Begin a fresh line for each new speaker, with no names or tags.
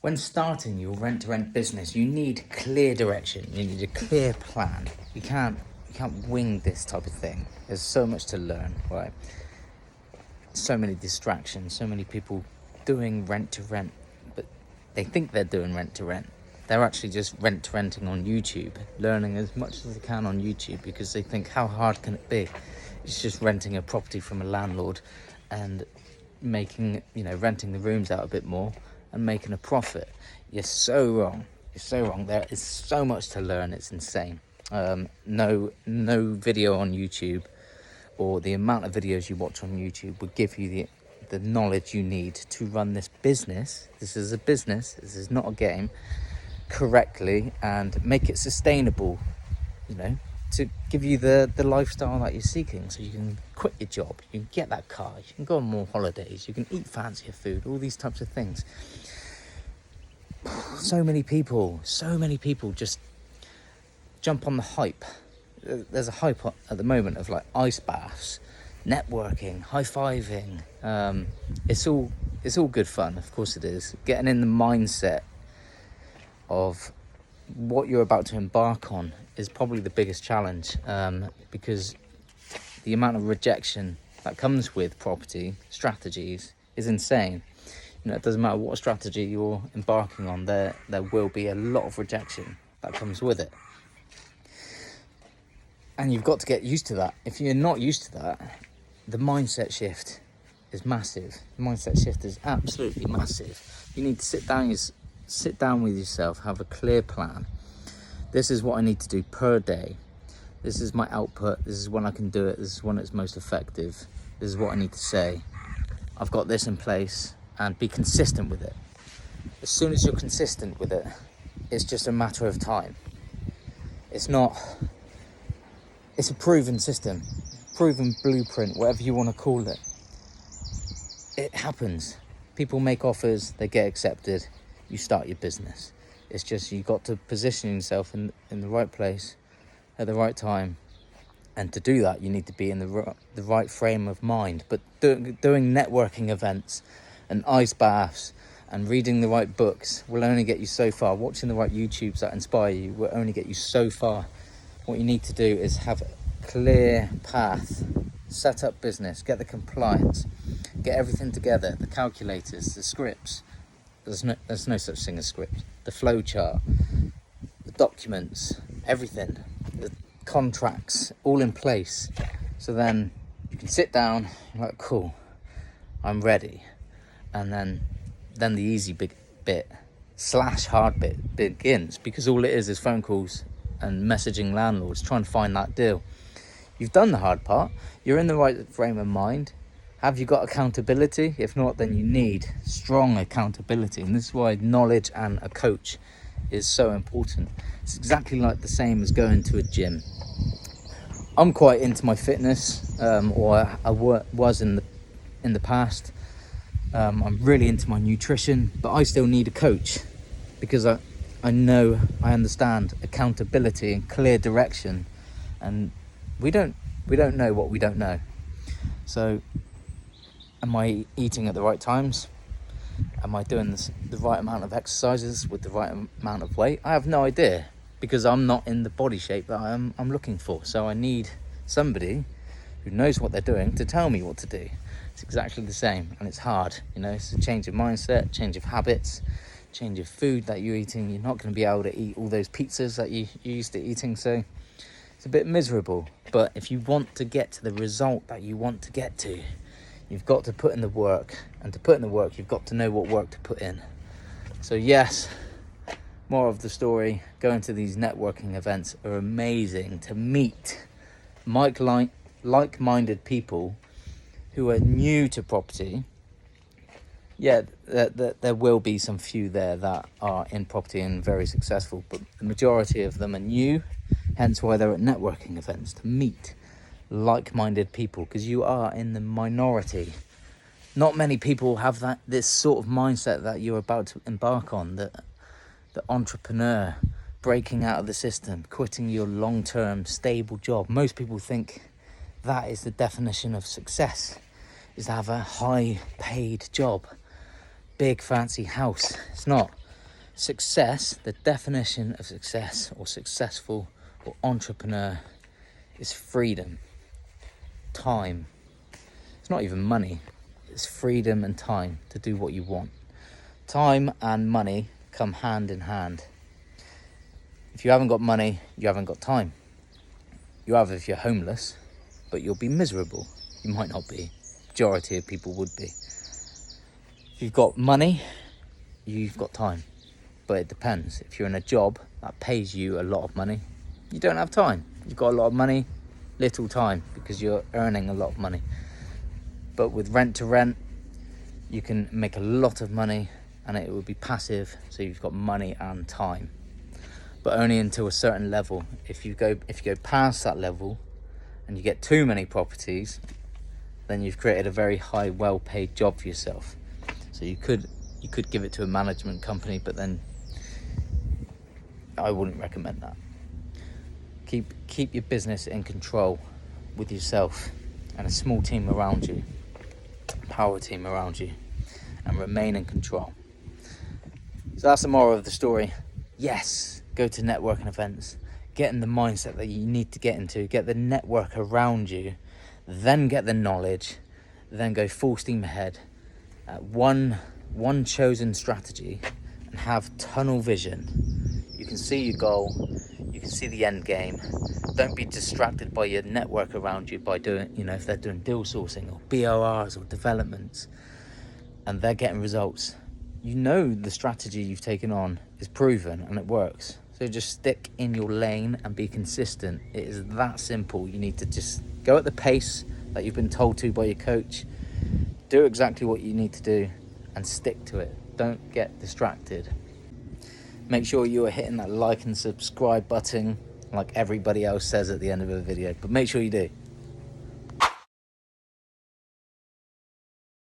When starting your rent-to-rent business, you need clear direction. You need a clear plan. You can't wing this type of thing. There's so much to learn, right? So many distractions, so many people doing rent-to-rent, but they think they're doing rent-to-rent. They're actually just rent-to-renting on YouTube, learning as much as they can on YouTube because they think, how hard can it be? It's just renting a property from a landlord and renting the rooms out a bit more and making a profit. You're so wrong. There is so much to learn. It's insane. No video on YouTube or the amount of videos you watch on YouTube will give you the knowledge you need to run this business. This is a business. This is not a game. Correctly, and make it sustainable, to give you the lifestyle that you're seeking, so you can quit your job, you can get that car, you can go on more holidays, you can eat fancier food, all these types of things. So many people just jump on the hype. There's a hype at the moment of like ice baths, networking, high-fiving. It's all good fun, of course it is. Getting in the mindset of what you're about to embark on is probably the biggest challenge, because the amount of rejection that comes with property strategies is insane. It doesn't matter what strategy you're embarking on, there will be a lot of rejection that comes with it, and you've got to get used to that. If you're not used to that, the mindset shift is massive. The mindset shift is absolutely massive. You need to sit down with yourself, have a clear plan. This is what I need to do per day. This is my output. This is when I can do it. This is when it's most effective. This is what I need to say. I've got this in place, and be consistent with it. As soon as you're consistent with it, it's just a matter of time. It's a proven system, proven blueprint, whatever you want to call it. It happens. People make offers, they get accepted. You start your business. It's just you got to position yourself in the right place at the right time, and to do that you need to be in the right frame of mind. But doing networking events and ice baths and reading the right books will only get you so far. Watching the right YouTubes that inspire you will only get you so far. What you need to do is have a clear path, set up business, get the compliance, get everything together, the calculators, the scripts. There's no such thing as script. The flow chart, the documents, everything, the contracts, all in place. So then you can sit down, you're like, cool, I'm ready. And then the easy bit / hard bit begins, because all it is phone calls and messaging landlords trying to find that deal. You've done the hard part. You're in the right frame of mind. Have you got accountability? If not, then you need strong accountability. And this is why knowledge and a coach is so important. It's exactly like the same as going to a gym. I'm quite into my fitness, or I was in the past. I'm really into my nutrition, but I still need a coach, because I understand accountability and clear direction, and we don't know what we don't know. So am I eating at the right times? Am I doing the right amount of exercises with the right amount of weight? I have no idea, because I'm not in the body shape that I'm looking for. So I need somebody who knows what they're doing to tell me what to do. It's exactly the same, and it's hard. It's a change of mindset, change of habits, change of food that you're eating. You're not going to be able to eat all those pizzas that you're used to eating, so it's a bit miserable. But if you want to get to the result that you want to get to, you've got to put in the work, and to put in the work, you've got to know what work to put in. So yes, more of the story, going to these networking events are amazing to meet like-minded people who are new to property. Yeah, there will be some few there that are in property and very successful, but the majority of them are new, hence why they're at networking events, to meet like-minded people, because you are in the minority. Not many people have this sort of mindset that you're about to embark on, the entrepreneur, breaking out of the system, quitting your long-term stable job. Most people think that is the definition of success, is to have a high-paid job, big fancy house. It's not. Success, the definition of success or successful or entrepreneur is freedom, time. It's not even money, it's freedom and time to do what you want. Time and money come hand in hand. If you haven't got money, you haven't got time. You have if you're homeless, but you'll be miserable. You might not be. Majority of people would be. If you've got money, you've got time. But it depends. If you're in a job that pays you a lot of money, you don't have time. You've got a lot of money, little time, because you're earning a lot of money. But with rent to rent, you can make a lot of money and it will be passive, so you've got money and time. But only until a certain level. If you go past that level and you get too many properties, then you've created a very high, well-paid job for yourself. So you could give it to a management company, but then I wouldn't recommend that. Keep your business in control with yourself and a small team around you, power team around you, and remain in control. So that's the moral of the story. Yes, go to networking events, get in the mindset that you need to get into, get the network around you, then get the knowledge, then go full steam ahead at one chosen strategy and have tunnel vision. You can see your goal, you can see the end game. Don't be distracted by your network around you by doing, if they're doing deal sourcing or BORs or developments and they're getting results. The strategy you've taken on is proven and it works. So just stick in your lane and be consistent. It is that simple. You need to just go at the pace that you've been told to by your coach. Do exactly what you need to do and stick to it. Don't get distracted. Make sure you are hitting that like and subscribe button like everybody else says at the end of a video, but make sure you do.